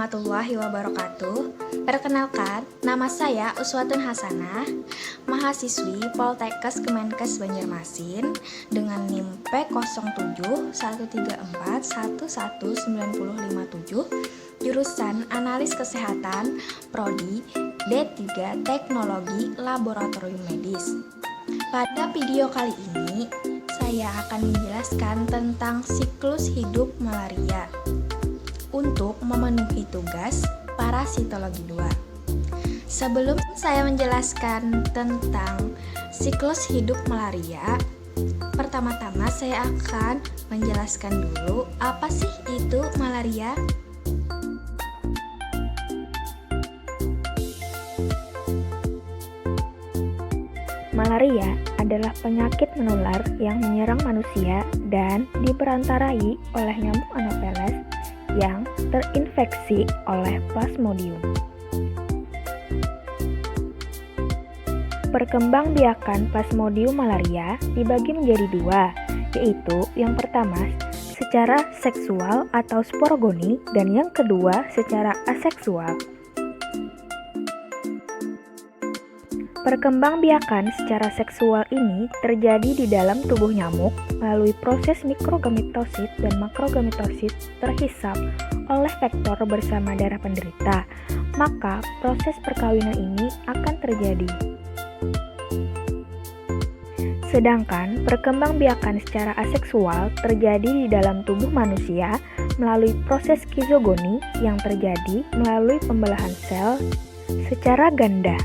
warahmatullahi wabarakatuh. Perkenalkan, nama saya Uswatun Hasanah, mahasiswi Poltekkes Kemenkes Banjarmasin dengan NIM P0713411957, jurusan Analis Kesehatan, Prodi D3 Teknologi Laboratorium Medis. Pada video kali ini, saya akan menjelaskan tentang siklus hidup malaria untuk memenuhi tugas parasitologi 2. Sebelum saya menjelaskan tentang siklus hidup malaria, pertama-tama saya akan menjelaskan dulu apa sih itu malaria. Malaria adalah penyakit menular yang menyerang manusia dan diperantarai oleh nyamuk Anopheles yang terinfeksi oleh Plasmodium. Perkembangbiakan Plasmodium malaria dibagi menjadi dua, yaitu yang pertama secara seksual atau sporogoni dan yang kedua secara aseksual. Perkembangbiakan secara seksual ini terjadi di dalam tubuh nyamuk melalui proses mikrogametosit dan makrogametosit terhisap oleh vektor bersama darah penderita, maka proses perkawinan ini akan terjadi. Sedangkan perkembangbiakan secara aseksual terjadi di dalam tubuh manusia melalui proses skizogoni yang terjadi melalui pembelahan sel secara ganda.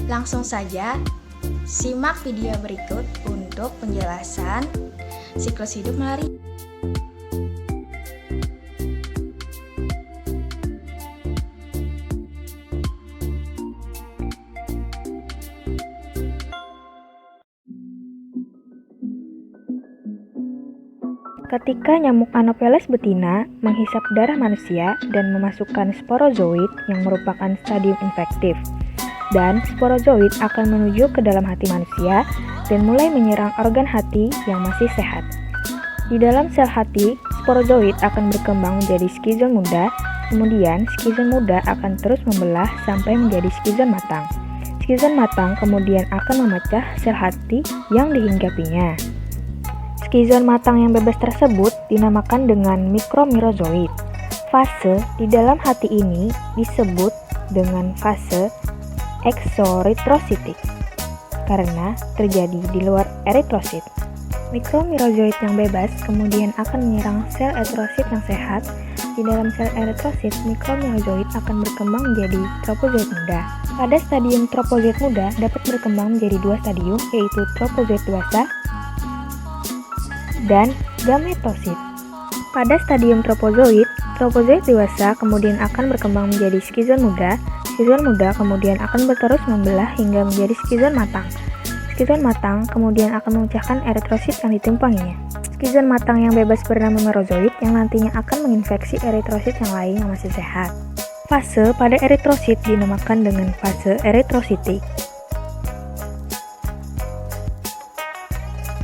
Langsung saja, simak video berikut untuk penjelasan siklus hidup malaria. Ketika nyamuk Anopheles betina menghisap darah manusia dan memasukkan sporozoid yang merupakan stadium infektif, dan sporozoid akan menuju ke dalam hati manusia dan mulai menyerang organ hati yang masih sehat. Di dalam sel hati, sporozoid akan berkembang menjadi skizon muda, kemudian skizon muda akan terus membelah sampai menjadi skizon matang. Skizon matang kemudian akan memecah sel hati yang dihinggapinya. Skizon matang yang bebas tersebut dinamakan dengan mikromerozoid. Fase di dalam hati ini disebut dengan fase eksoeritrositik karena terjadi di luar eritrosit. Mikromerozoid yang bebas kemudian akan menyerang sel eritrosit yang sehat. Di dalam sel eritrosit, mikromerozoid akan berkembang menjadi tropozoid muda. Pada stadium tropozoid muda dapat berkembang menjadi dua stadium, yaitu tropozoid dewasa dan gametosit. Pada stadium tropozoid dewasa kemudian akan berkembang menjadi skizon muda. Skizon muda kemudian akan terus membelah hingga menjadi skizon matang. Skizon matang kemudian akan memecahkan eritrosit yang ditumpanginya. Skizon matang yang bebas bernama merozoid yang nantinya akan menginfeksi eritrosit yang lain yang masih sehat. Fase pada eritrosit dinamakan dengan fase eritrositik.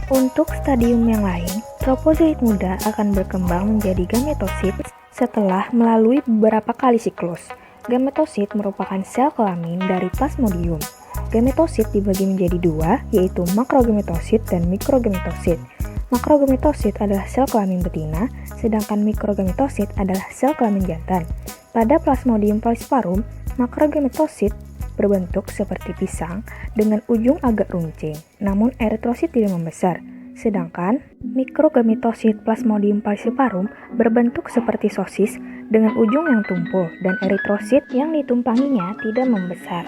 Untuk stadium yang lain, tropozoid muda akan berkembang menjadi gametosit setelah melalui beberapa kali siklus. Gametosit merupakan sel kelamin dari Plasmodium. Gametosit dibagi menjadi dua, yaitu makrogametosit dan mikrogametosit. Makrogametosit adalah sel kelamin betina, sedangkan mikrogametosit adalah sel kelamin jantan. Pada Plasmodium falciparum, makrogametosit berbentuk seperti pisang dengan ujung agak runcing, namun eritrosit tidak membesar. Sedangkan mikrogametosit Plasmodium falciparum berbentuk seperti sosis dengan ujung yang tumpul dan eritrosit yang ditumpanginya tidak membesar.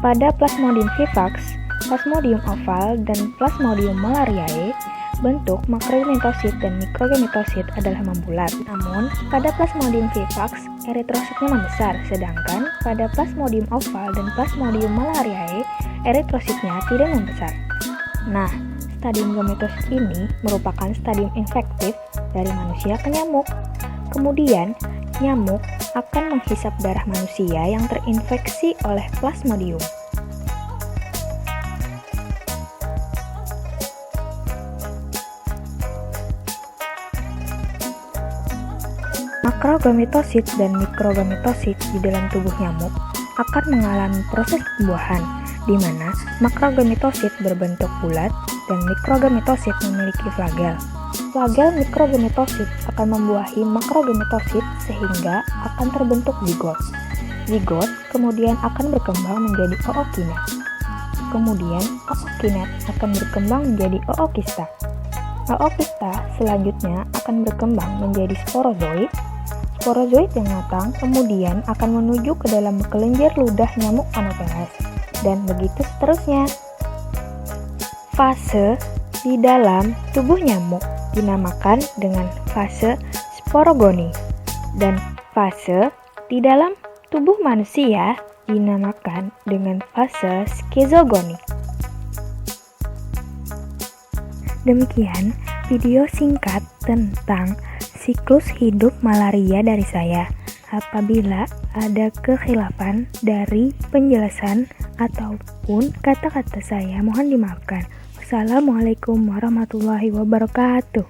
Pada Plasmodium vivax, Plasmodium oval, dan Plasmodium malariae, bentuk makrogametosit dan mikrogametosit adalah membulat. Namun, pada Plasmodium vivax, eritrositnya membesar, sedangkan pada Plasmodium oval dan Plasmodium malariae, eritrositnya tidak membesar. Nah, stadium gametosit ini merupakan stadium infektif dari manusia ke nyamuk. Kemudian, nyamuk akan menghisap darah manusia yang terinfeksi oleh Plasmodium. Makrogametosit dan mikrogametosit di dalam tubuh nyamuk akan mengalami proses pembuahan, di mana makrogametosit berbentuk bulat dan mikrogametosit memiliki flagel. Flagel mikrogametosit akan membuahi makrogametosit sehingga akan terbentuk zigot. Zigot kemudian akan berkembang menjadi ookinet. Kemudian ookinet akan berkembang menjadi ookista. Ookista selanjutnya akan berkembang menjadi sporozoid. Sporozoid yang matang kemudian akan menuju ke dalam kelenjar ludah nyamuk Anopheles, dan begitu seterusnya. Fase di dalam tubuh nyamuk dinamakan dengan fase sporogoni, dan fase di dalam tubuh manusia dinamakan dengan fase skizogoni. Demikian video singkat tentang siklus hidup malaria dari saya. Apabila ada kekhilafan dari penjelasan ataupun kata-kata saya, mohon dimaafkan. Wassalamualaikum warahmatullahi wabarakatuh.